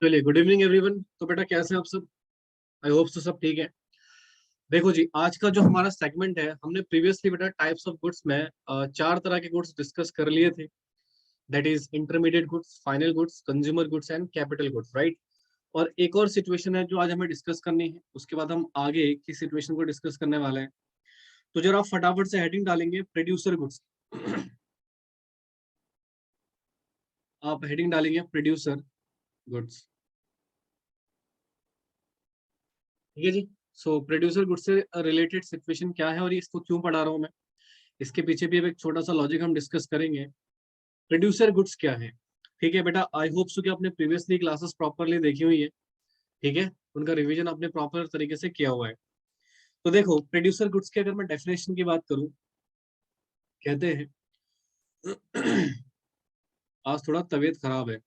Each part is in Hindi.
चलिए, गुड इवनिंग एवरीवन। तो बेटा कैसे हैं आप सब? आई होप तो सब ठीक है। देखो जी, आज का जो हमारा सेगमेंट है, हमने प्रीवियसली बेटा टाइप्स ऑफ गुड्स में चार तरह के गुड्स डिस्कस कर लिए थे। That is intermediate goods, final goods, consumer goods and capital goods, right. और एक और सिचुएशन है जो आज हमें डिस्कस करनी है, उसके बाद हम आगे की सिचुएशन को डिस्कस करने वाले हैं। तो जरा आप फटाफट से हेडिंग डालेंगे प्रोड्यूसर गुड्स। आप हेडिंग डालेंगे प्रोड्यूसर गुड्स, ठीक है जी। सो प्रोड्यूसर गुड्स से रिलेटेड सिचुएशन क्या है और ये इसको क्यों पढ़ा रहा हूँ मैं, इसके पीछे भी अब एक छोटा सा लॉजिक हम डिस्कस करेंगे। प्रोड्यूसर गुड्स क्या है? ठीक है बेटा, आई होप सो कि आपने प्रीवियसली क्लासेस प्रॉपरली देखी हुई है, ठीक है, उनका रिवीजन आपने प्रॉपर तरीके से किया हुआ है। तो देखो, प्रोड्यूसर गुड्स की अगर मैं डेफिनेशन की बात करूं, कहते हैं आज थोड़ा तबीयत खराब है।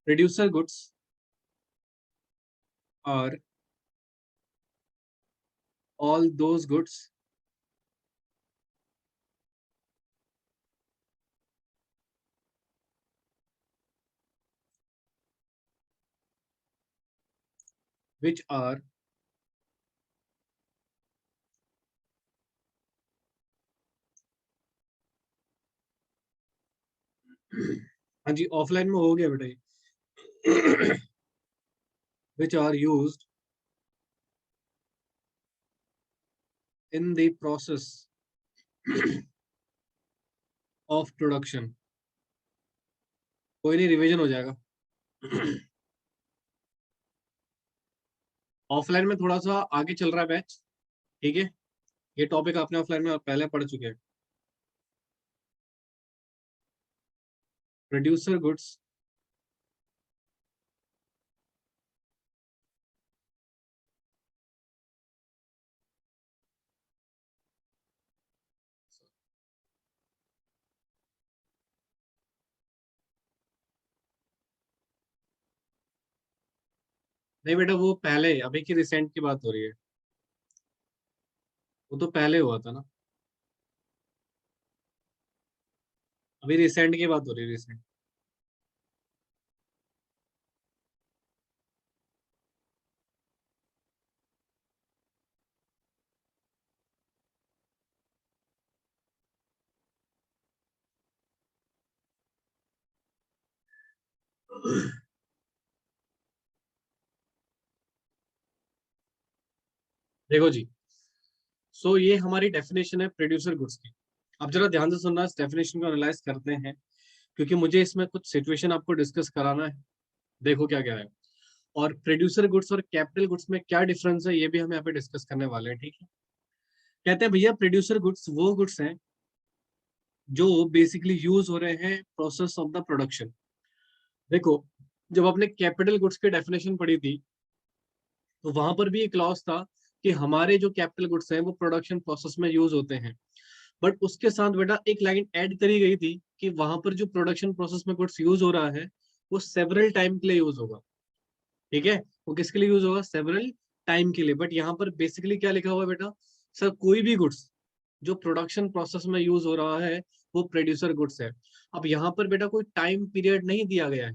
Producer goods are all those goods which are हाँ जी, ऑफलाइन में हो गया बेटा ये which are used in the process of production. कोई नहीं, रिवीजन हो जाएगा। ऑफलाइन में थोड़ा सा आगे चल रहा है बैच, ठीक है। ये टॉपिक आपने ऑफलाइन में पहले पढ़ चुके हैं। प्रोड्यूसर गुड्स नहीं बेटा, वो पहले अभी की रिसेंट की बात हो रही है। वो तो पहले हुआ था ना, अभी रिसेंट की बात हो रही है, रिसेंट। देखो जी, सो ये हमारी डेफिनेशन है प्रोड्यूसर गुड्स की। अब जरा ध्यान से सुनना, इस डेफिनेशन को एनालाइज करते हैं, क्योंकि मुझे इसमें कुछ सिचुएशन आपको डिस्कस कराना है। देखो क्या क्या है, और प्रोड्यूसर गुड्स और कैपिटल गुड्स में क्या डिफरेंस है, ये भी हम यहाँ पे डिस्कस करने वाले हैं, ठीक है। कहते हैं भैया, प्रोड्यूसर गुड्स वो गुड्स हैं जो बेसिकली यूज हो रहे हैं प्रोसेस ऑफ द प्रोडक्शन। देखो, जब आपने कैपिटल गुड्स की डेफिनेशन पढ़ी थी, तो वहां पर भी एक क्लॉज था कि हमारे जो कैपिटल गुड्स हैं वो प्रोडक्शन प्रोसेस में यूज होते हैं। बट उसके साथ बेटा एक लाइन ऐड करी गई थी कि वहां पर जो प्रोडक्शन प्रोसेस में गुड्स यूज हो रहा है वो सेवरल टाइम के लिए यूज होगा, ठीक है। वो किसके लिए यूज होगा? सेवरल टाइम के लिए। बट यहाँ पर बेसिकली क्या लिखा हुआ है बेटा? सर, कोई भी गुड्स जो प्रोडक्शन प्रोसेस में यूज हो रहा है वो प्रोड्यूसर गुड्स है। अब यहाँ पर बेटा कोई टाइम पीरियड नहीं दिया गया है,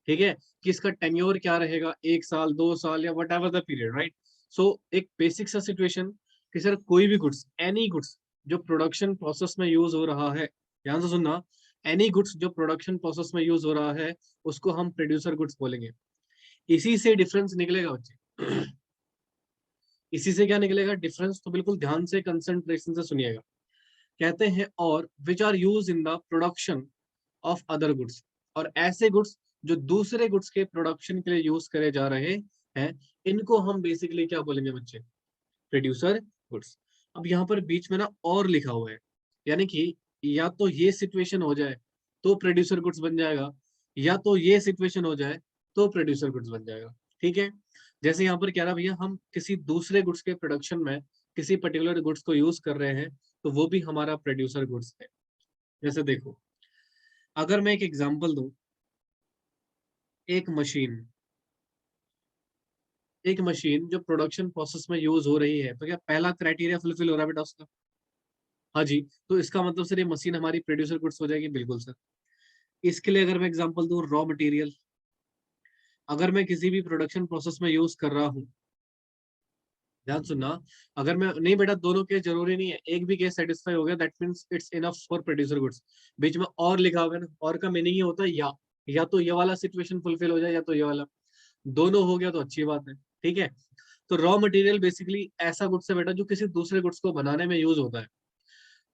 ठीक है, कि इसका टेन्योर क्या रहेगा, 1 साल, 2 साल, या whatever the period, right. So एक बेसिक सा सिचुएशन कि सर कोई भी गुड्स, एनी गुड्स जो प्रोडक्शन प्रोसेस में यूज हो रहा है, ध्यान से सुनना, एनी गुड्स जो प्रोडक्शन प्रोसेस में यूज हो रहा है उसको हम प्रोड्यूसर गुड्स बोलेंगे। इसी से डिफरेंस निकलेगा बच्चे। इसी से क्या निकलेगा डिफरेंस, तो बिल्कुल ध्यान से कंसंट्रेशन से सुनिएगा। कहते हैं और which are use in the production of other goods, और ऐसे गुड्स जो दूसरे गुड्स के प्रोडक्शन के लिए यूज करे जा रहे हैं, इनको हम बेसिकली क्या बोलेंगे बच्चे? Producer goods. अब यहाँ पर बीच में ना और लिखा हुआ है, यानी कि या तो ये सिचुएशन हो जाए तो प्रोड्यूसर गुड्स बन जाएगा, या तो ये सिचुएशन हो जाए तो प्रोड्यूसर गुड्स बन जाएगा, ठीक है। जैसे यहाँ पर कह रहा भैया, हम किसी दूसरे गुड्स के प्रोडक्शन में किसी पर्टिकुलर गुड्स को यूज कर रहे हैं, तो वो भी हमारा प्रोड्यूसर गुड्स है। जैसे देखो, अगर मैं एक एग्जांपल दूं, एक मशीन, एक मशीन जो प्रोडक्शन प्रोसेस में यूज हो रही है, तो क्या पहला क्राइटेरिया फुलफिल हो रहा है बेटा उसका? हाँ जी। तो इसका मतलब सर ये मशीन हमारी प्रोड्यूसर गुड्स हो जाएगी, बिल्कुल सर। इसके लिए अगर मैं एग्जांपल दूं, रॉ मटेरियल, अगर मैं किसी भी प्रोडक्शन प्रोसेस में यूज कर रहा हूँ, ध्यान सुनना, अगर मैं नहीं बेटा, दोनों केस जरूरी नहीं है, एक भी केस सेटिस्फाई हो गया that means it's enough for producer goods. बीच में और लिखा हुआ है ना, और का मीनिंग ये होता है या तो ये वाला सिचुएशन फुलफिल हो जाए या तो ये वाला, दोनों हो गया तो अच्छी बात है, ठीक है। तो रॉ मटेरियल बेसिकली ऐसा गुड्स है बेटा जो किसी दूसरे गुड्स को बनाने में यूज होता है,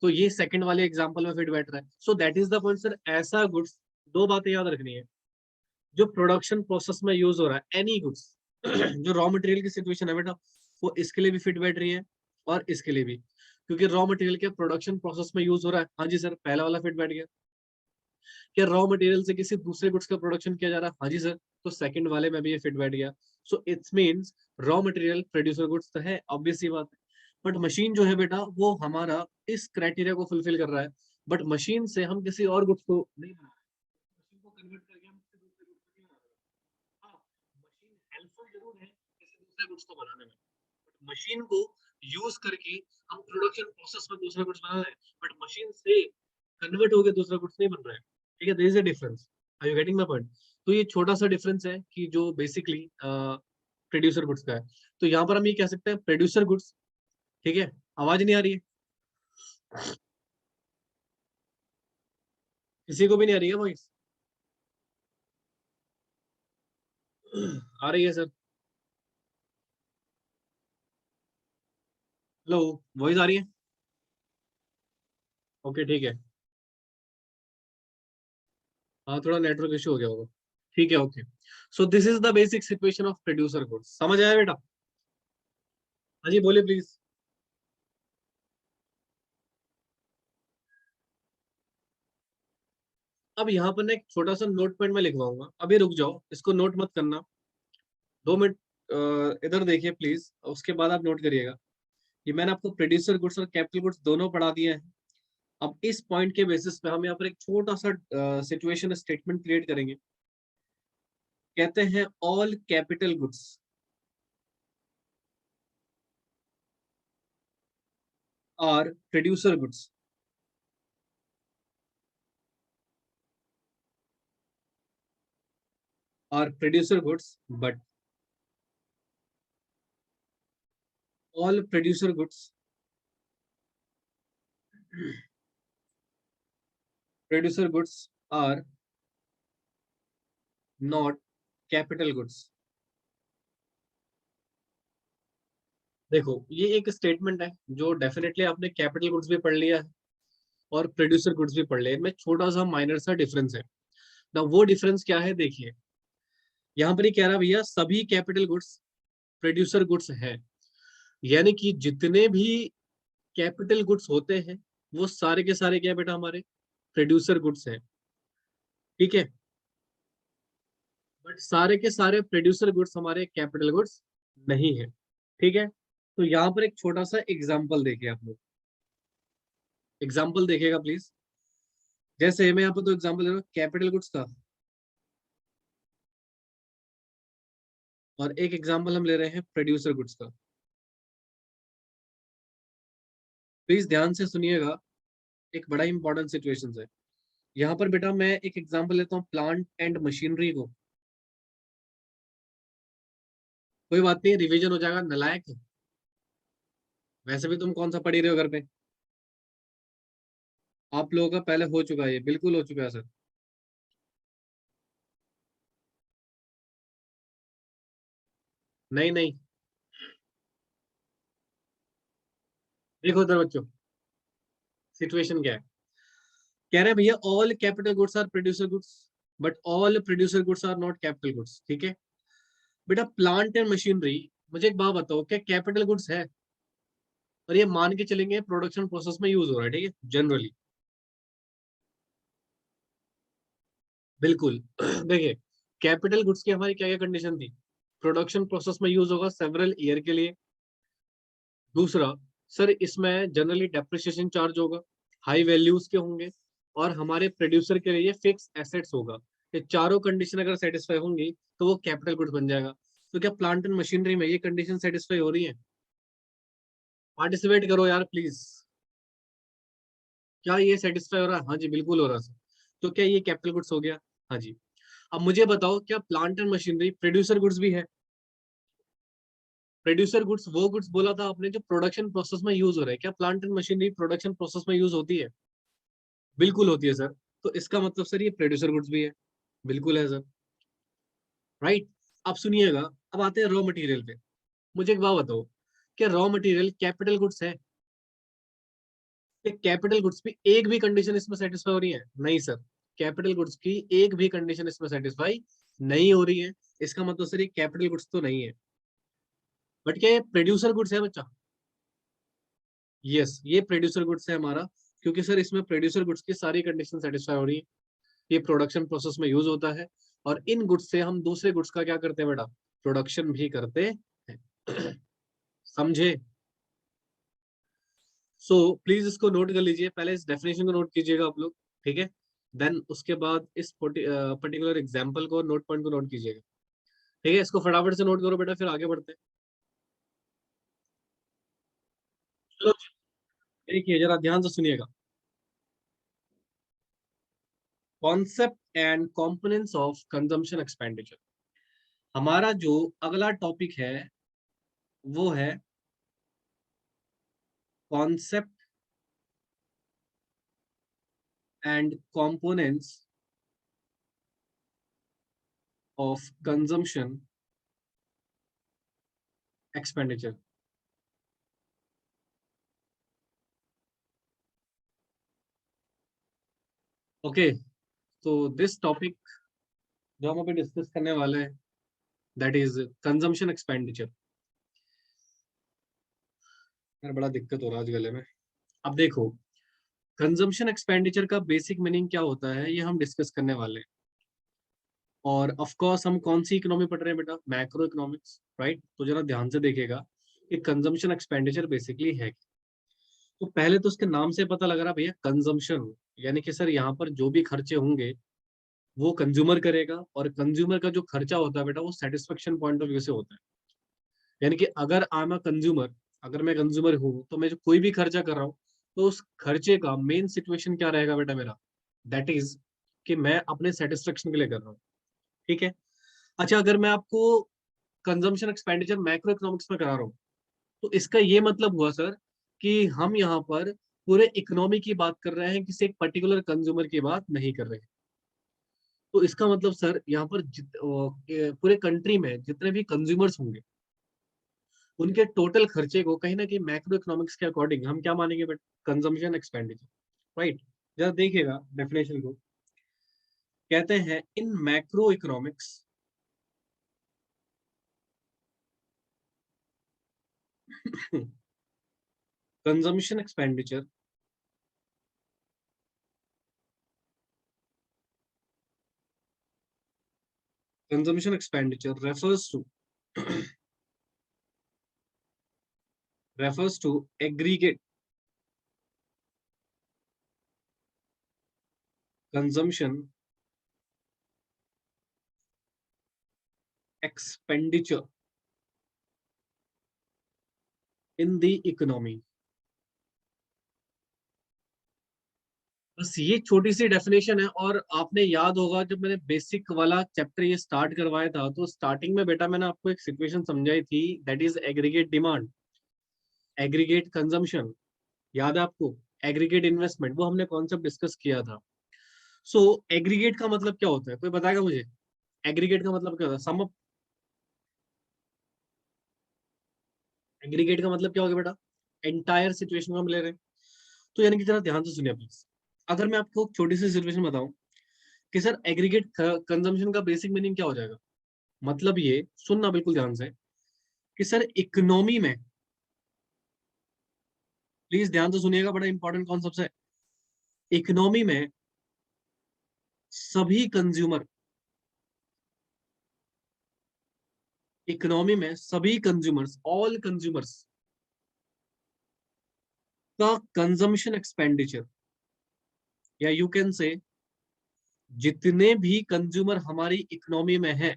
तो ये सेकंड वाले एग्जांपल में फिट बैठ रहा है। So that is the point sir, ऐसा गुड्स, दो बातें याद रखनी है, जो प्रोडक्शन प्रोसेस में यूज हो रहा है एनी गुड्स जो रॉ मटेरियल की सिचुएशन है बेटा, वो इसके लिए भी फिट बैठ रही है और इसके लिए भी, क्योंकि रॉ मटेरियल के प्रोडक्शन प्रोसेस में यूज हो रहा है। हाँ जी सर, पहला वाला फिट बैठ गया। क्या रॉ मटेरियल से किसी दूसरे गुड्स का प्रोडक्शन किया जा रहा है? हाँ जी सर, तो सेकंड वाले में भी ये फिट बैठ गया। So it's means raw material producer goods तो है, ऑब्वियस सी बात है। बट मशीन जो है बेटा वो हमारा इस क्राइटेरिया को फुलफिल कर रहा है, बट मशीन से हम किसी और गुड्स को नहीं बना रहे, मशीन को कन्वर्ट करके हम किसी दूसरे गुड्स को नहीं बना रहे। हाँ, मशीन हेल्पफुल जरूर है किसी दूसरे गुड्स को बनाने में, बट मशीन को यूज करके हम प्रोडक्शन प्रोसेस में दूसरा गुड्स बना रहे हैं, बट मशीन से कन्वर्ट होकर दूसरा गुड्स नहीं बन रहा है, ठीक है। There is a difference, are you getting my point? तो ये छोटा सा डिफरेंस है कि जो बेसिकली प्रोड्यूसर गुड्स का है। तो यहाँ पर हम ये कह सकते हैं प्रोड्यूसर गुड्स, ठीक है। आवाज नहीं आ रही है? किसी को भी नहीं आ रही है वॉइस? आ रही है सर? हेलो, वॉइस आ रही है? ओके ठीक है। हाँ, थोड़ा नेटवर्क इशू हो गया होगा, ठीक है okay. So this is the basic situation of producer goods, समझ आया बेटा? हाँ जी बोलिए प्लीज। अब यहाँ पर ना एक छोटा सा नोट पॉइंट में लिखवाऊंगा, अभी रुक जाओ, इसको नोट मत करना, 2 मिनट इधर देखिए प्लीज, उसके बाद आप नोट करिएगा। ये मैंने आपको प्रोड्यूसर गुड्स और कैपिटल गुड्स दोनों पढ़ा दिए हैं। अब इस पॉइंट के बेसिस पे हम यहाँ पर एक छोटा सा सिचुएशन स्टेटमेंट क्रिएट करेंगे। कहते हैं all capital goods are producer goods, are producer goods, but all producer goods, producer goods are not capital goods. देखो ये एक स्टेटमेंट है जो डेफिनेटली आपने कैपिटल गुड्स भी पढ़ लिया है और प्रोड्यूसर गुड्स भी पढ़ लिया है, इनमें छोटा सा माइनर सा डिफरेंस है ना। वो डिफरेंस क्या है देखिए, यहाँ पर ही कह रहा भैया सभी कैपिटल गुड्स प्रोड्यूसर गुड्स है, यानी कि जितने भी कैपिटल गुड्स होते हैं वो सारे के सारे क्या बेटा हमारे प्रोड्यूसर गुड्स हैं, ठीक है। बट सारे के सारे प्रोड्यूसर गुड्स हमारे कैपिटल गुड्स नहीं है, ठीक है। तो यहाँ पर एक छोटा सा एग्जाम्पल देखिए आप लोग, एग्जाम्पल देखिएगा प्लीज। जैसे मैं यहाँ पर तो एग्जाम्पल दे रहा हूँ कैपिटल गुड्स का, और एक एग्जाम्पल हम ले रहे हैं प्रोड्यूसर गुड्स का। प्लीज ध्यान से सुनिएगा, एक बड़ा इंपॉर्टेंट सिचुएशन है। यहाँ पर बेटा मैं एक एग्जांपल लेता हूँ प्लांट एंड मशीनरी को। कोई बात नहीं, रिवीजन हो जाएगा नालायक, वैसे भी तुम कौन सा पढ़ी रहे हो घर पे, आप लोगों का पहले हो चुका है, ये बिल्कुल हो चुका है सर। नहीं नहीं, देखो इधर बच्चों, सिचुएशन क्या है। कह रहे हैं भैया all capital goods are producer goods, but all producer goods are not capital goods, ठीक है। बेटा प्लांट एंड मशीनरी, मुझे एक बात बताओ, क्या कैपिटल गुड्स है? और ये मान के चलेंगे प्रोडक्शन प्रोसेस में यूज हो रहा है, ठीक है, जनरली, बिल्कुल। देखिए कैपिटल गुड्स की हमारी क्या क्या कंडीशन थी, प्रोडक्शन प्रोसेस में यूज होगा सेवरल ईयर के लिए, दूसरा सर इसमें जनरली डेप्रिसिएशन चार्ज होगा, हाई वैल्यूज के होंगे, और हमारे प्रोड्यूसर के लिए फिक्स एसेट्स होगा। ये चारों कंडीशन अगर सेटिस्फाई होंगी तो वो कैपिटल गुड्स बन जाएगा। तो क्या प्लांट एंड मशीनरी में ये कंडीशन सेटिस्फाई हो रही है? पार्टिसिपेट करो यार प्लीज, क्या ये सेटिस्फाई हो रहा है? हाँ जी बिल्कुल हो रहा है सर। तो क्या ये कैपिटल गुड्स हो गया? हाँ जी। अब मुझे बताओ, क्या plant and machinery producer goods भी है? प्रोड्यूसर गुड्स वो गुड्स बोला था आपने जो प्रोडक्शन प्रोसेस में यूज हो रहे हैं, क्या plant and machinery production process में यूज होती है? बिल्कुल होती है सर। तो इसका मतलब सर ये प्रोड्यूसर गुड्स भी है। बिल्कुल है सर, राइट। अब सुनिएगा, अब आते हैं रॉ मटेरियल पे। मुझे एक बात बताओ, क्या रॉ मटेरियल कैपिटल गुड्स है? कैपिटल गुड्स की एक भी कंडीशन इसमें सेटिस्फाई हो रही है? नहीं सर, कैपिटल गुड्स की एक भी कंडीशन इसमें सेटिस्फाई नहीं हो रही है। इसका मतलब सर ये कैपिटल गुड्स तो नहीं है। बट क्या ये प्रोड्यूसर गुड्स है बच्चा? यस, ये प्रोड्यूसर गुड्स है हमारा, क्योंकि सर इसमें प्रोड्यूसर गुड्स की सारी कंडीशन सेटिस्फाई हो रही है। ये प्रोडक्शन प्रोसेस में यूज होता है, और इन गुड्स से हम दूसरे गुड्स का क्या करते हैं बेटा? प्रोडक्शन भी करते हैं। समझे? सो प्लीज इसको नोट कर लीजिए, पहले इस डेफिनेशन को नोट कीजिएगा आप लोग, ठीक है? देन उसके बाद इस पर्टिकुलर एग्जाम्पल को, नोट पॉइंट को नोट कीजिएगा, ठीक है? इसको फटाफट से नोट करो बेटा, फिर आगे बढ़ते हैं। चलो, देखिए जरा ध्यान से सुनिएगा। Concept and components of consumption expenditure. हमारा जो अगला टॉपिक है वो है concept and components of consumption expenditure. Okay, तो दिस टॉपिक जो हम अभी डिस्कस करने वाले हैं, दैट इज कंजम्पशन एक्सपेंडिचर। यार बड़ा दिक्कत हो रहा है आज गले में। अब देखो, कंजम्पशन एक्सपेंडिचर का बेसिक मीनिंग क्या होता है, ये हम डिस्कस करने वाले हैं। और ऑफ कोर्स हम कौन सी इकोनॉमी पढ़ रहे हैं बेटा? Macro economics, right? तो जरा ध्यान से देखिएगा कि कंजम्पशन एक्सपेंडिचर बेसिकली है क्या। तो पहले तो उसके नाम से पता लग रहा भैया, कंजम्पशन, यानी कि सर यहाँ पर जो भी खर्चे होंगे वो कंज्यूमर करेगा, और कंज्यूमर का जो खर्चा होता है बेटा वो सेटिस्फेक्शन पॉइंट ऑफ व्यू से होता है। यानी कि अगर आई एम अ कंज्यूमर, अगर मैं कंज्यूमर हूँ तो मैं जो कोई भी खर्चा कर रहा हूँ, तो उस खर्चे का मेन सिचुएशन क्या रहेगा बेटा मेरा? दैट इज कि मैं अपने सेटिस्फेक्शन के लिए कर रहा हूँ, ठीक है? अच्छा, अगर मैं आपको कंजम्पशन एक्सपेंडिचर मैक्रो इकोनॉमिक्स में करा रहा हूँ, तो इसका ये मतलब हुआ सर कि हम यहाँ पर पूरे इकोनॉमी की बात कर रहे हैं, किसी एक पर्टिकुलर कंज्यूमर की बात नहीं कर रहे हैं। तो इसका मतलब सर यहाँ पर पूरे कंट्री में जितने भी कंज्यूमर्स होंगे, उनके टोटल खर्चे को कहीं ना कहीं मैक्रो इकोनॉमिक्स के अकॉर्डिंग हम क्या मानेंगे? But consumption expenditure, right? जरा देखिएगा डेफिनेशन को। कहते हैं इन macro economics, consumption expenditure consumption expenditure refers to aggregate consumption expenditure in the economy। बस ये छोटी सी डेफिनेशन है। और आपने याद होगा जब मैंने बेसिक वाला चैप्टर ये स्टार्ट करवाया था, तो स्टार्टिंग में बेटा मैंने आपको एक सिचुएशन समझाई थी, that is aggregate demand, aggregate consumption. याद है आपको? एग्रीगेट इन्वेस्टमेंट, वो हमने कॉन्सेप्ट डिस्कस किया था। सो एग्रीगेट का मतलब क्या होता है, कोई बताएगा मुझे? एग्रीगेट का मतलब क्या होता है? Sum up. एग्रीगेट का मतलब क्या होगा बेटा? एंटायर सिचुएशन को हम ले रहे हैं। तो यानी कि जरा ध्यान से सुनिए प्लीज। अगर मैं आपको एक छोटी सी सिचुएशन बताऊं कि सर एग्रीगेट कंजम्पशन का बेसिक मीनिंग क्या हो जाएगा, मतलब ये सुनना बिल्कुल ध्यान से, कि सर इकोनॉमी में, प्लीज ध्यान से सुनिएगा, बड़ा इंपॉर्टेंट कॉन्सेप्ट है। इकोनॉमी में सभी कंज्यूमर, इकोनॉमी में सभी कंज्यूमर्स, ऑल कंज्यूमर्स का कंजम्पशन एक्सपेंडिचर, या यू कैन से जितने भी कंज्यूमर हमारी इकोनॉमी में है,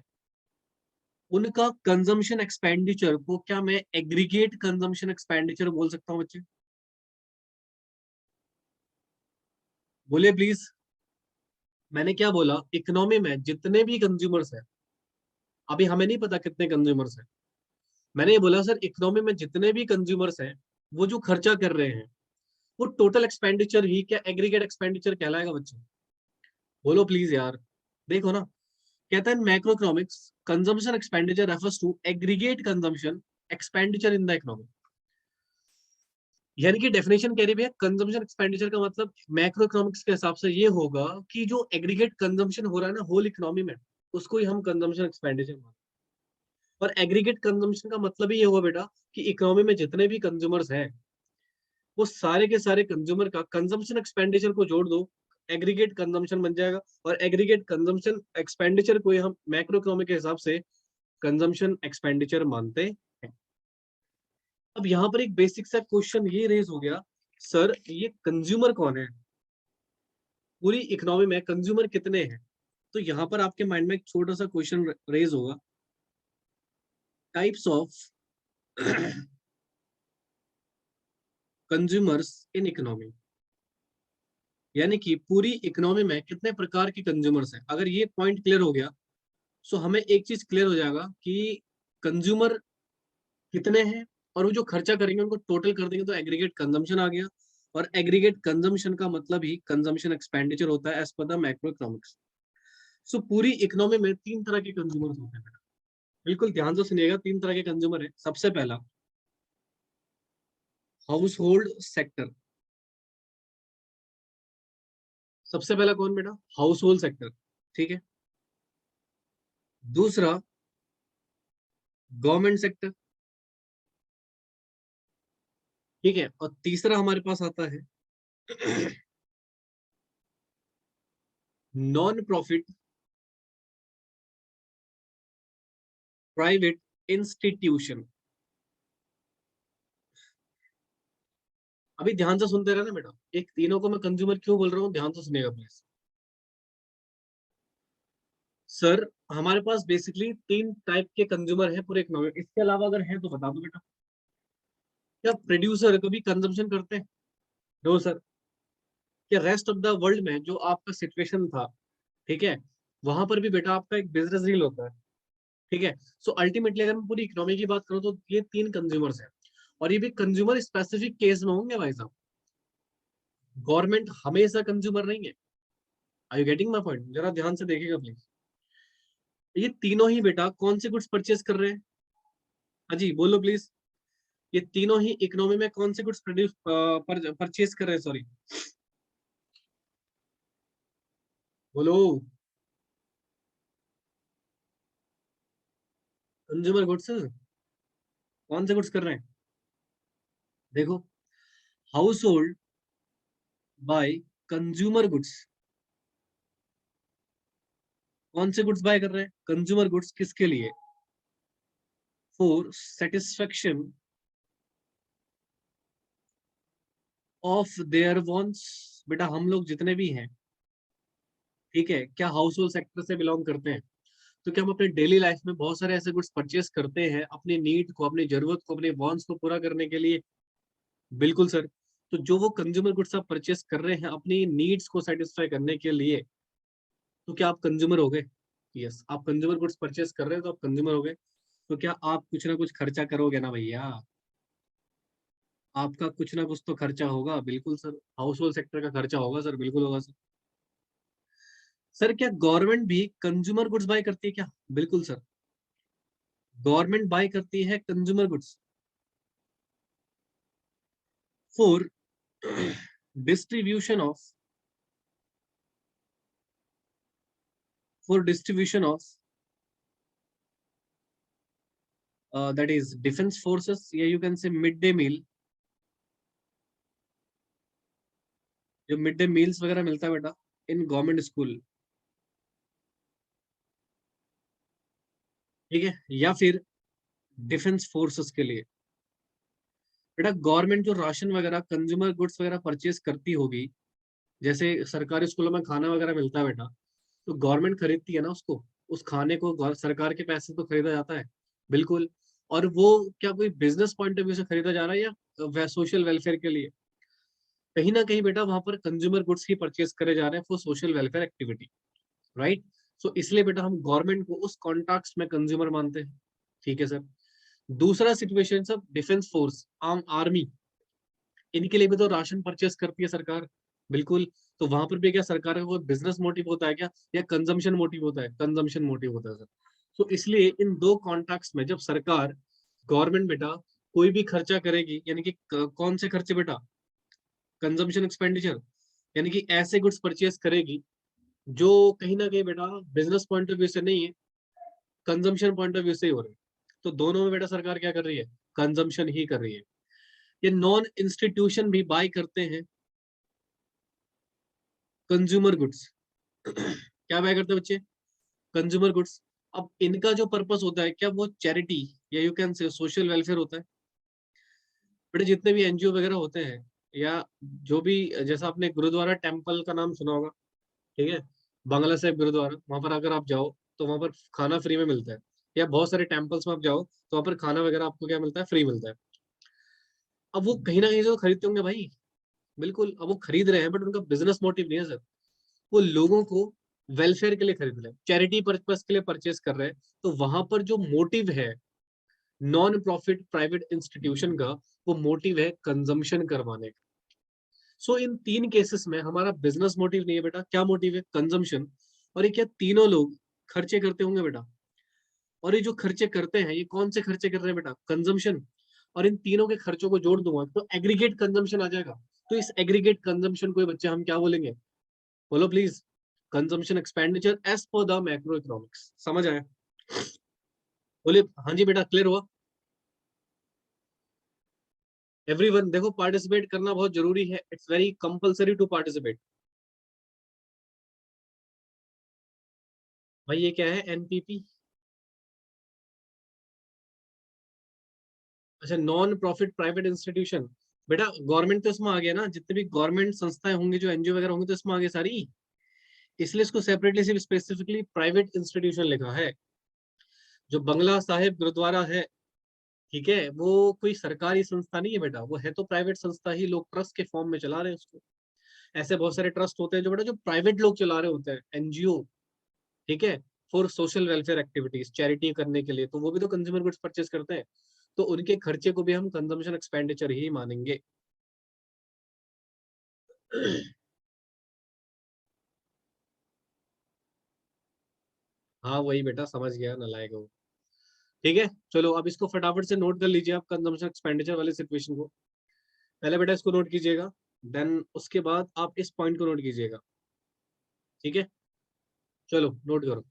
उनका कंजम्पशन एक्सपेंडिचर को क्या मैं एग्रीगेट कंजम्पशन एक्सपेंडिचर बोल सकता हूं बच्चे? बोलिए प्लीज। मैंने क्या बोला, इकोनॉमी में जितने भी कंज्यूमर्स हैं, अभी हमें नहीं पता कितने कंज्यूमर्स हैं, मैंने ये बोला सर इकोनॉमी में जितने भी कंज्यूमर्स हैं वो जो खर्चा कर रहे हैं वो टोटल एक्सपेंडिचर ही क्या एग्रीगेट एक्सपेंडिचर कहलाएगा बच्चों? बोलो प्लीज यार। देखो ना, कहता है macroeconomics consumption expenditure refers to aggregate consumption expenditure in the economy. यानी कि डेफिनेशन कह रही है कंजम्पशन एक्सपेंडिचर का मतलब मैक्रो इकोनॉमिक्स के हिसाब से ये होगा कि जो एग्रीगेट कंजम्पशन हो रहा है ना होल इकोनॉमी में, उसको ही हम कंजम्पशन एक्सपेंडिचर मानते हैं। और एग्रीगेट कंजम्पशन का मतलब ही ये हुआ बेटा कि इकोनॉमी में जितने भी कंज्यूमर्स हैं वो सारे के सारे कंज्यूमर का कंजम्पशन एक्सपेंडिचर को जोड़ दो, एग्रीगेट कंजम्पशन बन जाएगा। और एग्रीगेट कंजम्पशन एक्सपेंडिचर को ही हम मैक्रो इकोनॉमी के हिसाब से कंजम्पशन एक्सपेंडिचर मानते हैं। अब यहाँ पर एक बेसिक सा क्वेश्चन ये रेज हो गया, सर ये कंज्यूमर कौन है, पूरी इकोनॉमी में कंज्यूमर कितने हैं? तो यहाँ पर आपके माइंड में एक छोटा सा क्वेश्चन रेज होगा, types of consumers in economy. यानी कि पूरी इकोनॉमी में कितने प्रकार के कंज्यूमर्स हैं। अगर ये पॉइंट क्लियर हो गया तो हमें एक चीज क्लियर हो जाएगा कि कंज्यूमर कितने हैं, और वो जो खर्चा करेंगे उनको टोटल कर देंगे तो एग्रीगेट कंजम्पशन आ गया। और एग्रीगेट कंजम्पशन का मतलब ही कंजम्पशन एक्सपेंडिचर होता है as per the macro economics. सो पूरी इकोनॉमी में तीन तरह के कंज्यूमर्स होते हैं। बिल्कुल ध्यान से सुनिएगा, तीन तरह के कंज्यूमर है। सबसे पहला हाउस होल्ड सेक्टर। सबसे पहला कौन बेटा? हाउस होल्ड सेक्टर, ठीक है। दूसरा गवर्नमेंट सेक्टर, ठीक है। और तीसरा हमारे पास आता है नॉन प्रॉफिट प्राइवेट इंस्टीट्यूशन। अभी ध्यान से सुनते रहना बेटा, एक तीनों को मैं कंज्यूमर क्यों बोल रहा हूँ, ध्यान से सुनिएगा प्लीज। सर हमारे पास बेसिकली तीन टाइप के कंज्यूमर है पूरे इकोनॉमी। इसके अलावा अगर है तो बता दो बेटा। क्या प्रोड्यूसर कभी कंजम्पशन करते हैं? No sir. क्या रेस्ट ऑफ द वर्ल्ड में जो आपका सिचुएशन था, ठीक है, वहां पर भी बेटा आपका एक बिजनेस डील होता है, ठीक है। सो अल्टीमेटली अगर मैं पूरी इकोनॉमी की बात करूं तो ये तीन कंज्यूमर्स हैं, और ये भी कंज्यूमर स्पेसिफिक केस में होंगे भाई साहब। गवर्नमेंट हमेशा कंज्यूमर नहीं है। Are you getting my point? जरा ध्यान से देखिएगा प्लीज। ये तीनों ही बेटा कौन से गुड्स परचेस कर रहे हैं? हाँ जी बोलो प्लीज। ये तीनों ही इकोनॉमी में कौन से गुड्स प्रोड्यूस परचेस कर रहे हैं, सॉरी बोलो। कंज्यूमर गुड्स कौन से गुड्स कर रहे हैं? देखो, house hold by consumer goods. कौन से गुड्स बाय कर रहे हैं? Consumer goods. किसके लिए? For satisfaction of their wants. बेटा हम लोग जितने भी हैं, ठीक है, क्या हाउस होल्ड सेक्टर से बिलोंग करते हैं? तो क्या हम अपने डेली लाइफ में बहुत सारे ऐसे गुड्स परचेस करते हैं अपनी नीड को, अपनी जरूरत को, अपने वांट्स को पूरा करने के लिए? बिल्कुल सर। तो जो वो कंज्यूमर गुड्स आप परचेस कर रहे हैं अपनी नीड्स को सेटिस्फाई करने के लिए, तो क्या आप कंज्यूमर हो गए? यस, आप कंज्यूमर गुड्स परचेस कर रहे हो तो आप कंज्यूमर हो गए। तो क्या आप कुछ ना कुछ खर्चा करोगे ना भैया? आपका कुछ ना कुछ तो खर्चा होगा, बिल्कुल सर। हाउस होल्ड सेक्टर का खर्चा होगा सर, बिल्कुल होगा सर। सर क्या गवर्नमेंट भी कंज्यूमर गुड्स बाय करती है क्या? बिल्कुल सर, गवर्नमेंट बाय करती है consumer goods for distribution of distribution of that is defence forces, या you can say mid day meal. जो मिड डे मील्स वगैरह मिलता है बेटा इन गवर्नमेंट स्कूल, ठीक है, या फिर डिफेंस फोर्सेस के लिए। बेटा गवर्नमेंट जो राशन वगैरह कंज्यूमर गुड्स वगैरह परचेज करती होगी, जैसे सरकारी स्कूलों में खाना वगैरह मिलता है बेटा, तो गवर्नमेंट खरीदती है ना उसको, उस खाने को सरकार के पैसे तो खरीदा जाता है। बिल्कुल। और वो क्या कोई बिजनेस पॉइंट ऑफ व्यू से खरीदा जा रहा है या सोशल वेलफेयर के लिए? कहीं ना कहीं बेटा वहां पर कंज्यूमर गुड्स ही परचेज करे जा रहे हैं for social welfare activity, right. So इसलिए बेटा हम गवर्नमेंट को उस कॉन्टेक्स्ट में कंज्यूमर मानते हैं, ठीक है सर। दूसरा सिचुएशन सब डिफेंस फोर्स, आर्म आर्मी, इनके लिए भी तो राशन परचेस करती है सरकार, बिल्कुल। तो वहां पर भी क्या सरकार का कोई बिजनेस मोटिव होता है क्या, या कंजम्पशन मोटिव होता है? कंजम्पशन मोटिव होता है सर। तो इसलिए इन दो कॉन्टेक्स्ट में जब सरकार, गवर्नमेंट बेटा कोई भी खर्चा करेगी, यानी कि कौन से खर्चे बेटा, कंजम्पशन एक्सपेंडिचर, यानी कि ऐसे गुड्स परचेस करेगी जो कहीं ना कहीं बेटा बिजनेस पॉइंट ऑफ व्यू से नहीं है, कंजम्पशन पॉइंट ऑफ व्यू से ही हो रहे हैं। तो दोनों में बेटा सरकार क्या कर रही है, कंजम्पशन ही कर रही है। ये नॉन इंस्टीट्यूशन भी बाय करते हैं कंज्यूमर गुड्स। क्या बाय करते हैं बच्चे, कंज्यूमर गुड्स। अब इनका जो पर्पस होता है क्या, वो चैरिटी या यू कैन से सोशल वेलफेयर होता है। बड़े जितने भी एनजीओ वगैरह होते हैं, या जो भी, जैसा आपने गुरुद्वारा टेम्पल का नाम सुना होगा, ठीक है, बांग्ला साहिब गुरुद्वारा, वहां पर अगर आप जाओ तो वहां पर खाना फ्री में मिलता है। या बहुत सारे टेम्पल्स में आप जाओ तो वहां पर खाना वगैरह आपको क्या मिलता है, फ्री मिलता है। अब वो कहीं ना कहीं तो खरीदते होंगे भाई, बिल्कुल। अब वो खरीद रहे हैं बट उनका बिजनेस मोटिव नहीं है सर, वो लोगों को वेलफेयर के लिए खरीद रहे हैं, चैरिटी पर्पस के लिए परचेस कर रहे हैं। तो वहां पर जो मोटिव है नॉन प्रॉफिट प्राइवेट इंस्टीट्यूशन का, वो मोटिव है कंजम्पशन करवाने का। सो इन तीन केसेस में हमारा बिजनेस मोटिव नहीं है बेटा, क्या मोटिव है, कंजम्पशन। और ये क्या तीनों लोग खर्चे करते होंगे बेटा, और ये जो खर्चे करते हैं ये कौन से खर्चे कर रहे हैं बेटा, कंजम्पशन। और इन तीनों के खर्चों को जोड़ दूंगा तो एग्रीगेट कंजम्पशन आ जाएगा। तो इस एग्रीगेट कंजम्पशन को बच्चे हम क्या बोलेंगे, बोलो please, consumption expenditure as per the macro economics. समझ आया, बोले हाँ जी बेटा, क्लियर हुआ एवरीवन। देखो पार्टिसिपेट करना बहुत जरूरी है, it's very compulsory to participate. भाई ये क्या है, एनपीपी, अच्छा नॉन प्रॉफिट प्राइवेट इंस्टीट्यूशन। बेटा गवर्नमेंट तो इसमें आ गया ना, जितने भी गवर्नमेंट संस्थाएं होंगी जो एनजीओ वगैरह होंगी तो इसमें आ गई सारी, इसलिए इसको सेपरेटली सिर्फ स्पेसिफिकली प्राइवेट इंस्टीट्यूशन लिखा है। जो बंगला साहिब गुरुद्वारा है, ठीक है, वो कोई सरकारी संस्था नहीं है बेटा, वो है तो प्राइवेट संस्था ही, लोग ट्रस्ट के फॉर्म में चला रहे हैं उसको। ऐसे बहुत सारे ट्रस्ट होते हैं जो बेटा जो प्राइवेट लोग चला रहे होते हैं, एनजीओ, ठीक है, for social welfare activities, charity करने के लिए, तो वो भी तो कंज्यूमर गुड्स परचेज करते हैं। तो उनके खर्चे को भी हम कंजम्पशन एक्सपेंडिचर ही मानेंगे। हाँ वही बेटा, समझ गया नालायक हो। ठीक है, चलो अब इसको फटाफट से नोट कर लीजिए आप कंजम्पशन एक्सपेंडिचर वाले सिचुएशन को। पहले बेटा इसको नोट कीजिएगा, देन उसके बाद आप इस पॉइंट को नोट कीजिएगा, ठीक है। चलो नोट करो,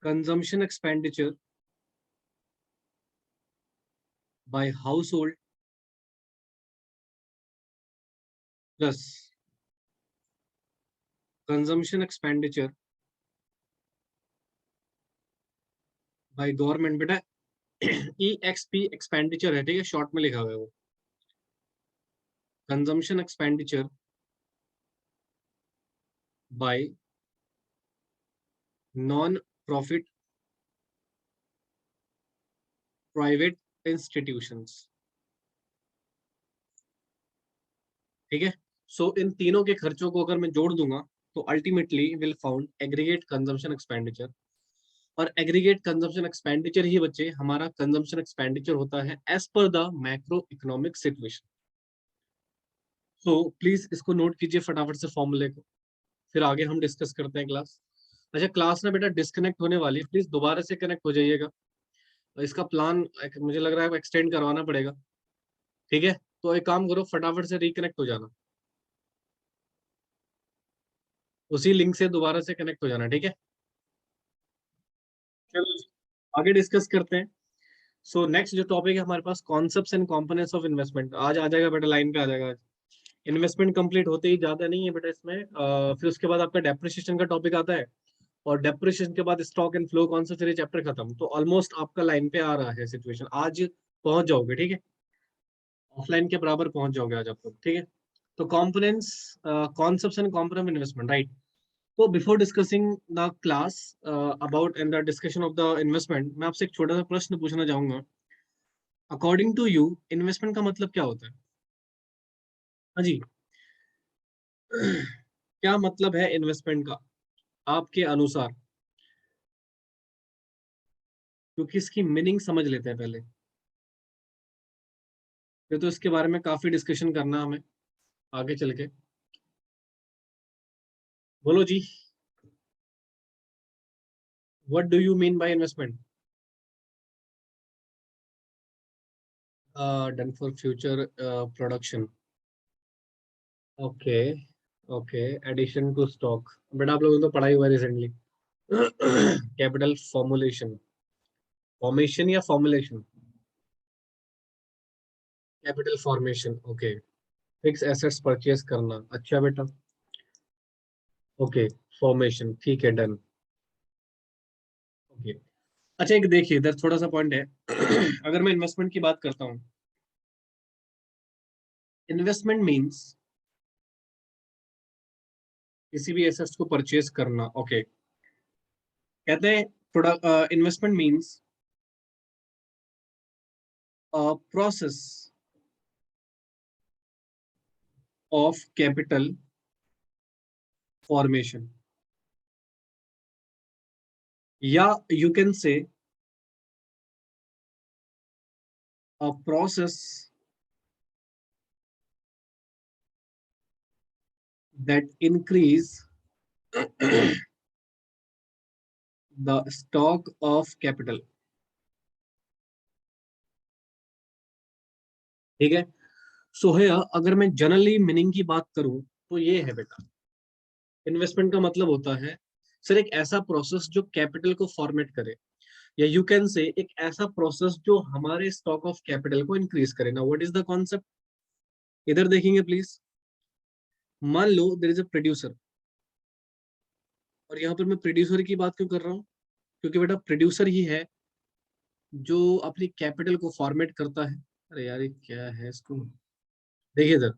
consumption expenditure bye house hold plus consumption expenditure by government. बेटा ई एक्स पी एक्सपेंडिचर है, ठीक है, शॉर्ट में लिखा हुआ है वो, consumption expenditure bye non profit private institutions, ठीक है। सो इन तीनों के खर्चों को अगर मैं जोड़ दूंगा तो ultimately will found aggregate consumption expenditure. और एग्रीगेट कंजम्पशन एक्सपेंडिचर ही बच्चे हमारा कंजम्पशन एक्सपेंडिचर होता है as per the macro economic situation. So please इसको नोट कीजिए फटाफट से फॉर्मूले को, फिर आगे हम डिस्कस करते हैं क्लास। अच्छा क्लास ना बेटा डिस्कनेक्ट होने वाली है, प्लीज दोबारा से कनेक्ट हो जाइएगा। इसका प्लान मुझे लग रहा है एक्सटेंड करवाना पड़ेगा, ठीक है। तो एक काम करो, फटाफट से रिकनेक्ट हो जाना, उसी लिंक से दोबारा से कनेक्ट हो जाना, ठीक है। चलो जी, आगे डिस्कस करते हैं। सो नेक्स्ट जो टॉपिक है हमारे पास, concepts and components of investment, आज आ जाएगा बेटा, लाइन पे आ जाएगा आज। इन्वेस्टमेंट कंप्लीट होते ही, ज्यादा नहीं है बेटा इसमें, फिर उसके बाद आपका डेप्रिसिएशन का टॉपिक आता है, और डेप्रिसिएशन के बाद स्टॉक एंड फ्लो कौन सा, फिर चैप्टर खत्म। तो ऑलमोस्ट आपका लाइन पे आ रहा है सिचुएशन, आज पहुंच जाओगे, ठीक है, ऑफलाइन के बराबर पहुंच जाओगे आज आप लोग, ठीक है। तो components, concepts and component investment, right. तो before discussing the class about and the discussion of the investment, मैं आपसे एक छोटा सा प्रश्न पूछना चाहूंगा। अकॉर्डिंग टू यू इन्वेस्टमेंट का मतलब क्या होता है? हाँ जी। क्या मतलब है इन्वेस्टमेंट का आपके अनुसार? क्योंकि इसकी मीनिंग समझ लेते हैं पहले, फिर तो इसके बारे में काफी डिस्कशन करना हमें आगे चल के। बोलो जी, what do you mean by investment? Done for future production. Okay, okay. Addition to stock, बेटा आप लोगों ने तो पढ़ाई हुआ रिसेंटली। कैपिटल फॉर्मुलेशन, फॉर्मेशन या formulation? Capital formation, okay. Fix assets purchase करना, अच्छा बेटा। ओके, फॉर्मेशन, ठीक है, डन। ओके। अच्छा, एक देखिए इधर थोड़ा सा पॉइंट है। अगर मैं इन्वेस्टमेंट की बात करता हूँ, इन्वेस्टमेंट मीन्स किसी भी एसेट्स को परचेज करना। ओके, कहते हैं product investment means process of capital formation, या you can say a process that increase the stock of capital। ठीक है। सो है, अगर मैं जनरली मीनिंग की बात करूं तो ये है बेटा, इन्वेस्टमेंट का मतलब होता है सर एक ऐसा प्रोसेस जो कैपिटल को फॉर्मेट करे, या यू कैन से एक ऐसा प्रोसेस जो हमारे स्टॉक ऑफ कैपिटल को इंक्रीज करे। ना व्हाट इज द कॉन्सेप्ट, इधर देखेंगे प्लीज। मान लो देयर इज अ प्रोड्यूसर, और यहाँ पर मैं प्रोड्यूसर की बात क्यों कर रहा हूँ? क्योंकि बेटा प्रोड्यूसर ही है जो अपनी कैपिटल को फॉर्मेट करता है। अरे यार ये क्या है इसको, देखिए इधर।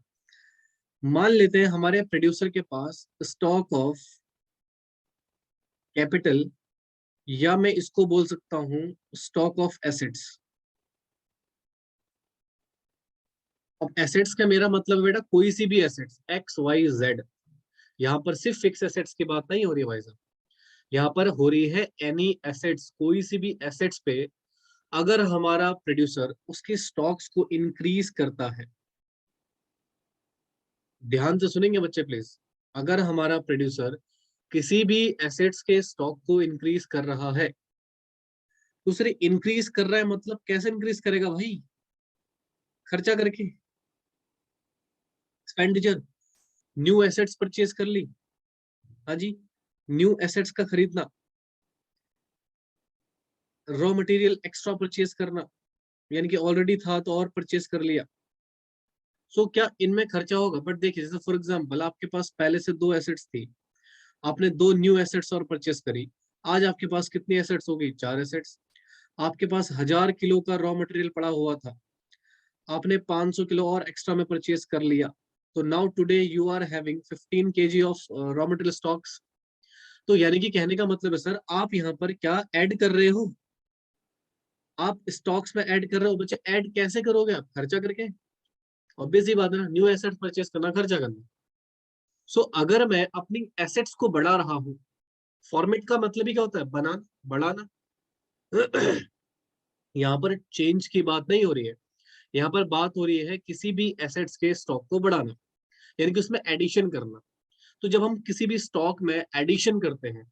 मान लेते हैं हमारे प्रोड्यूसर के पास स्टॉक ऑफ कैपिटल, या मैं इसको बोल सकता हूँ स्टॉक ऑफ एसेट्स। अब एसेट्स का मेरा मतलब है बेटा कोई सी भी एसेट्स एक्स वाई जेड। यहाँ पर सिर्फ फिक्स एसेट्स की बात नहीं हो रही है भाई साहब, यहाँ पर हो रही है एनी एसेट्स, कोई सी भी एसेट्स पे अगर हमारा प्रोड्यूसर उसके स्टॉक्स को इंक्रीज करता है। ध्यान से सुनेंगे बच्चे प्लीज। अगर हमारा प्रोड्यूसर किसी भी एसेट्स के स्टॉक को इंक्रीज कर रहा है, दूसरे इंक्रीज कर रहा है मतलब कैसे इंक्रीज करेगा भाई? खर्चा करके, एक्सपेंडिचर, न्यू एसेट्स परचेज कर ली। हाँ जी, न्यू एसेट्स का खरीदना, रॉ मटेरियल एक्स्ट्रा परचेज करना, यानी कि ऑलरेडी था तो और परचेज कर लिया। सो क्या इनमें खर्चा होगा? बट देखिए जैसे फॉर एग्जांपल आपके पास पहले से दो एसेट्स थी, आपने दो न्यू एसेट्स और परचेज करी, आज आपके पास कितनी एसेट्स हो गई? चार एसेट्स। आपके पास 1000 किलो का रॉ मटेरियल पड़ा हुआ था, आपने 500 किलो और एक्स्ट्रा में परचेज कर लिया, तो now today you are having 15 kg of raw material stocks. तो यानी कि कहने का मतलब है सर आप यहाँ पर क्या ऐड कर रहे हो? आप स्टॉक्स में ऐड कर रहे हो। बच्चे ऐड कैसे करोगे? आप खर्चा करके। ऑब्वियस ही बात है ना, न्यू एसेट परचेज करना खर्चा करना। सो अगर मैं अपनी एसेट्स को बढ़ा रहा हूँ, फॉर्मेट का मतलब ही क्या होता है? बनाना, बढ़ाना। यहाँ पर चेंज की बात नहीं हो रही है, यहाँ पर बात हो रही है किसी भी एसेट्स के स्टॉक को बढ़ाना, यानी कि उसमें एडिशन करना। तो जब हम किसी भी स्टॉक में एडिशन करते हैं,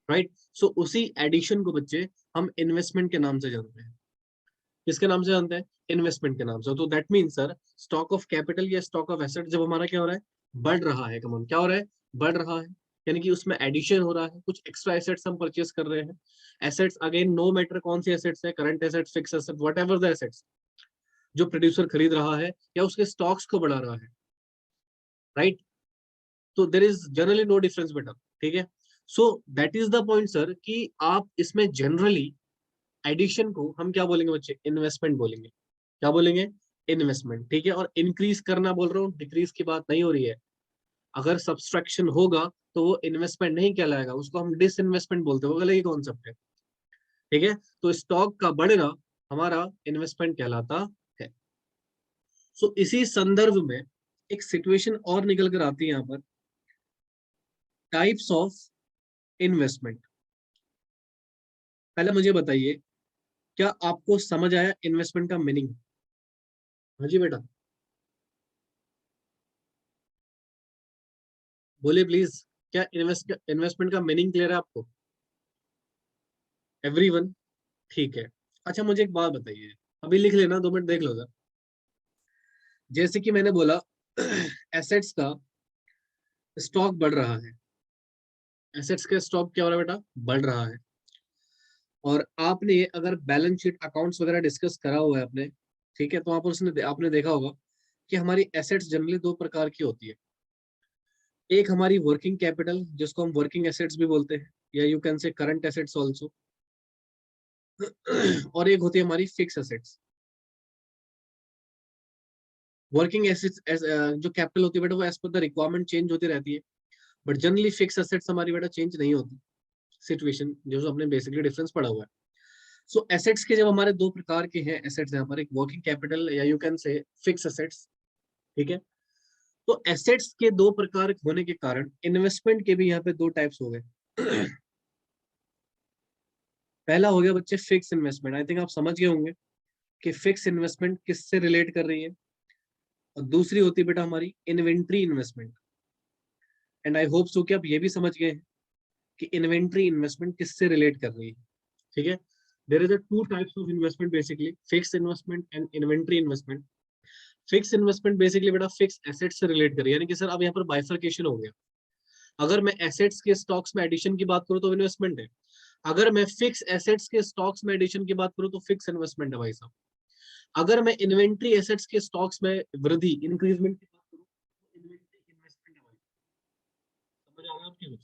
राइट, सो उसी एडिशन को बच्चे हम इन्वेस्टमेंट के नाम से जानते हैं। किसके नाम से जानते हैं? इन्वेस्टमेंट के नाम से। तो that mean sir stock of capital या स्टॉक ऑफ एसेट जब हमारा क्या हो रहा है? बढ़ रहा है। कमन क्या हो रहा है? बढ़ रहा है, यानी कि उसमें एडिशन हो रहा है, कुछ एक्स्ट्रा एसेट्स हम परचेस कर रहे हैं। एसेट्स अगेन नो मैटर कौन सी एसेट्स है, current assets, fix asset, what ever the assets जो प्रोड्यूसर खरीद रहा है या उसके स्टॉक्स को बढ़ा रहा है, राइट। तो there is generally no difference बेटा, ठीक है। So that is the point sir कि आप इसमें जनरली एडिशन को हम क्या बोलेंगे बच्चे? इन्वेस्टमेंट बोलेंगे। क्या बोलेंगे? इन्वेस्टमेंट, ठीक है। और इंक्रीज करना बोल रहा हूँ, डिक्रीज की बात नहीं हो रही है। अगर सब्सट्रैक्शन होगा तो वो इन्वेस्टमेंट नहीं कहलाएगा, उसको हम डिसइन्वेस्टमेंट बोलते हैं, वो अलग ही कॉन्सेप्ट है। ठीक है, तो स्टॉक का बढ़ना हमारा इन्वेस्टमेंट कहलाता है। सो इसी संदर्भ में एक सिचुएशन और निकल कर आती है यहाँ पर, टाइप्स ऑफ इन्वेस्टमेंट। पहले मुझे बताइए, क्या आपको समझ आया इन्वेस्टमेंट का मीनिंग? हाँ जी बेटा, बोलिए प्लीज। क्या इन्वेस्टमेंट का मीनिंग क्लियर है आपको? एवरीवन, ठीक है। अच्छा मुझे एक बात बताइए, अभी लिख लेना, 2 मिनट देख लो सर। जैसे कि मैंने बोला एसेट्स का स्टॉक बढ़ रहा है, एसेट्स का स्टॉक क्या हो रहा है बेटा? बढ़ रहा है। और आपने अगर बैलेंस शीट अकाउंट्स वगैरह डिस्कस करा हुआ है आपने, ठीक है, तो वहां पर उसने आपने देखा होगा कि हमारी एसेट्स जनरली 2 प्रकार की होती है। एक हमारी वर्किंग कैपिटल, जिसको हम वर्किंग एसेट्स भी बोलते हैं, या यू कैन से करंट एसेट्स ऑल्सो। और एक होती है हमारी फिक्स एसेट्स। वर्किंग एसेट्स जो कैपिटल होती है बेटा, वो as per the requirement change होती रहती है, बट जनरली फिक्स एसेट्स हमारी बेटा चेंज नहीं होती। सिचुएशन जो हमने बेसिकली डिफरेंस पढ़ा हुआ है। सो एसेट्स के जब हमारे 2 प्रकार के हैं एसेट्स, यहाँ पर एक वर्किंग कैपिटल या यू कैन से फिक्स एसेट्स। ठीक है, तो एसेट्स के 2 प्रकार होने के कारण इन्वेस्टमेंट के भी यहाँ पे 2 टाइप्स हो गए। पहला हो गया बच्चे फिक्स इन्वेस्टमेंट। आई थिंक आप समझ गए होंगे कि फिक्स इन्वेस्टमेंट किससे रिलेट कर रही है। और दूसरी होती है बेटा हमारी inventory investment. And I hope so कि आप ये भी समझ गए हैं कि इन्वेंट्री इन्वेस्टमेंट किससे रिलेट कर रही है। ठीक है, there is a 2 types of investment basically, fix investment and inventory investment. Fix investment basically बेटा फिक्स एसेट से रिलेट करिए, यानी कि सर अब यहाँ पर बाइफर्केशन हो गया। अगर मैं एसेट्स के स्टॉक्स में एडिशन की बात करूं तो इन्वेस्टमेंट है, अगर मैं फिक्स एसेट्स के स्टॉक्स में एडिशन की बात करूं तो फिक्स इन्वेस्टमेंट है भाई साहब। अगर मैं इन्वेंट्री एसेट्स के स्टॉक्स में वृद्धि इंक्रीजमेंट की बात करूं तो इन्वेंट्री इन्वेस्टमेंट है भाई। समझ आ रहा है आपकी?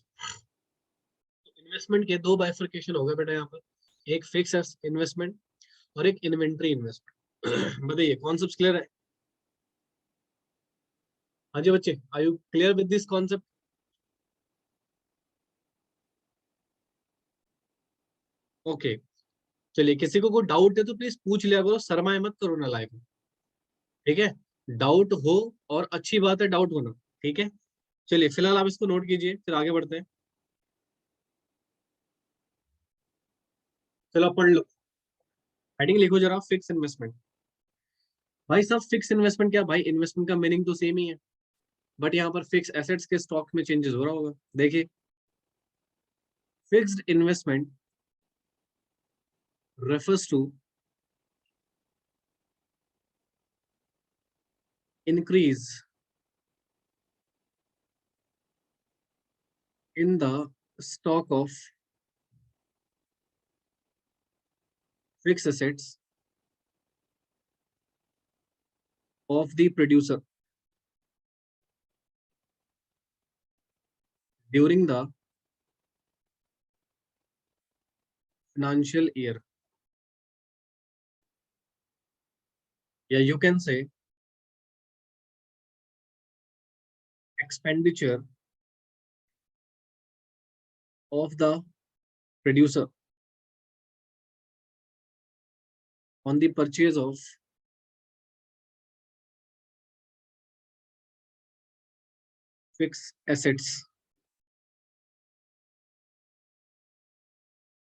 तो इन्वेस्टमेंट के 2 बाइफर्केशन हो गए बेटा यहाँ पर, एक फिक्स इन्वेस्टमेंट और एक इन्वेंट्री इन्वेस्टमेंट। बताइए कॉन्सेप्ट क्लियर है? हाँ जी बच्चे, are you clear with this concept? Okay, चलिए किसी को कोई डाउट है तो प्लीज पूछ लिया करो, शर्माए मत करो ना लाइफ में। ठीक है, डाउट हो, और अच्छी बात है डाउट होना। ठीक है, चलिए फिलहाल आप इसको नोट कीजिए, फिर आगे बढ़ते हैं। चलो आप पढ़ लो, हेडिंग लिखो जरा, फिक्स इन्वेस्टमेंट। भाई साहब फिक्स इन्वेस्टमेंट क्या भाई, इन्वेस्टमेंट का मीनिंग तो सेम ही है, बट यहाँ पर फिक्स एसेट्स के स्टॉक में चेंजेस हो रहा होगा। देखिए, fixed investment refers to increase in the stock of fixed assets of the producer during the financial year, या you can say expenditure of the producer on the purchase of fixed assets,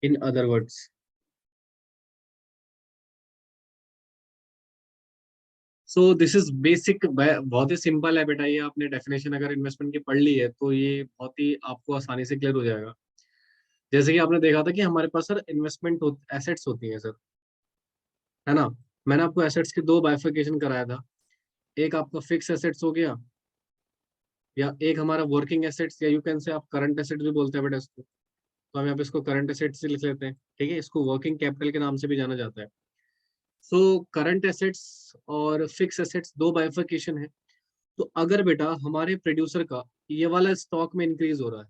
in other words। So this is basic, बहुत ही सिंपल है बेटा, ये आपने डेफिनेशन अगर इन्वेस्टमेंट की पढ़ ली है तो ये बहुत ही आपको आसानी से क्लियर हो जाएगा। जैसे कि आपने देखा था कि हमारे पास सर इन्वेस्टमेंट एसेट्स होती हैं सर, है ना? मैंने आपको एसेट्स के 2 बाइफर्केशन कराया था, एक आपका फिक्स एसेट्स हो गया, या एक हमारा वर्किंग एसेट्स, या यू कैन से आप करंट एसेट्स भी बोलते हैं बेटा इसको, तो हम यहाँ पे इसको करंट एसेट्स से लिख लेते हैं। ठीक है, इसको वर्किंग कैपिटल के नाम से भी जाना जाता है। सो करंट एसेट्स और फिक्स एसेट्स 2 बाइफर्केशन है। तो अगर बेटा हमारे प्रोड्यूसर का ये वाला स्टॉक में इंक्रीज हो रहा है,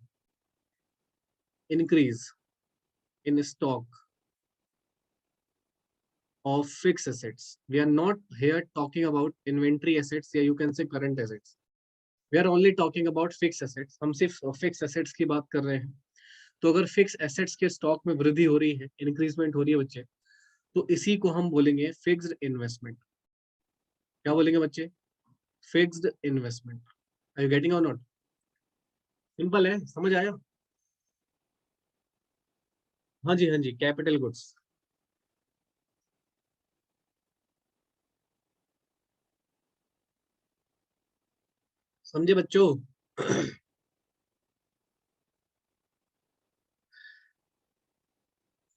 increase in stock of fixed assets, we are not here talking about inventory assets, या you can say current assets। We are only talking about fix assets, हम सिर्फ फिक्स एसेट्स की बात कर रहे हैं। तो अगर फिक्स एसेट्स के स्टॉक में वृद्धि हो रही है, इंक्रीजमेंट हो रही है बच्चे, तो इसी को हम बोलेंगे फिक्स्ड इन्वेस्टमेंट। क्या बोलेंगे बच्चे? Fixed investment. Are you getting और नॉट? सिंपल है, समझ आया? हाँ जी, हाँ जी, कैपिटल गुड्स। समझे बच्चों?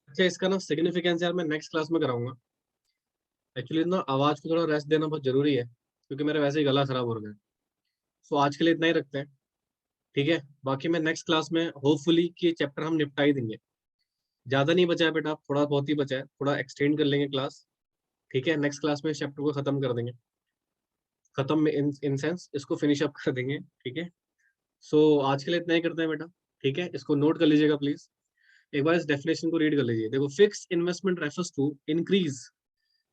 अच्छा, इसका ना सिग्निफिकेंस यार मैं नेक्स्ट क्लास में कराऊंगा। एक्चुअली ना आवाज को थोड़ा रेस्ट देना बहुत जरूरी है, क्योंकि मेरा वैसे ही गला खराब हो रहा है। सो आज के लिए इतना ही रखते हैं, ठीक है? बाकी मैं नेक्स्ट क्लास में होपफुली कि ये चैप्टर हम निपटा ही देंगे। ज्यादा नहीं बचा है बेटा, थोड़ा बहुत ही बचा है, थोड़ा एक्सटेंड कर लेंगे क्लास। ठीक है, नेक्स्ट क्लास में इस चैप्टर को खत्म कर देंगे। खत्म में इन सेंस इसको फिनिश अप कर देंगे, ठीक है? सो आज के लिए इतना ही करते हैं बेटा, ठीक है? इसको नोट कर लीजिएगा प्लीज। एक बार इस डेफिनेशन को रीड कर लीजिए। देखो, fix investment refers to increase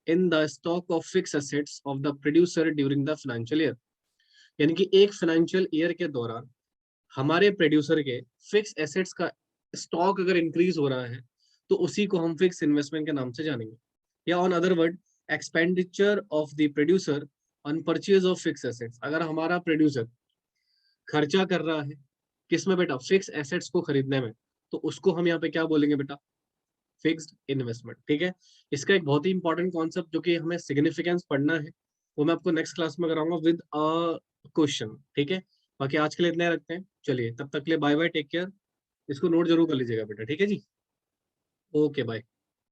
in the stock of fix assets of the producer during the financial year. यानी कि एक फाइनेंशियल ईयर के दौरान हमारे प्रोड्यूसर के फिक्स एसेट्स का स्टॉक अगर इंक्रीज हो रहा है, तो उसी को हम फिक्स इन्वेस्टमेंट के नाम से जानेंगे। या on other word, expenditure of the producer on purchase of fix assets. अगर हमारा प्रोड्यूसर खर्चा कर रहा है किसमें बेटा? फिक्स एसेट्स को खरीदने में, तो उसको हम यहाँ पे क्या बोलेंगे बेटा? फिक्स्ड इन्वेस्टमेंट, ठीक है? इसका एक बहुत ही इंपॉर्टेंट कॉन्सेप्ट जो कि हमें सिग्निफिकेंस पढ़ना है, वो मैं आपको नेक्स्ट क्लास में कराऊंगा विद अ क्वेश्चन, ठीक है? बाकी आज के लिए इतना ही रखते हैं, चलिए तब तक के लिए बाय बाय, टेक केयर। इसको नोट जरूर कर लीजिएगा बेटा, ठीक है जी? Okay bye.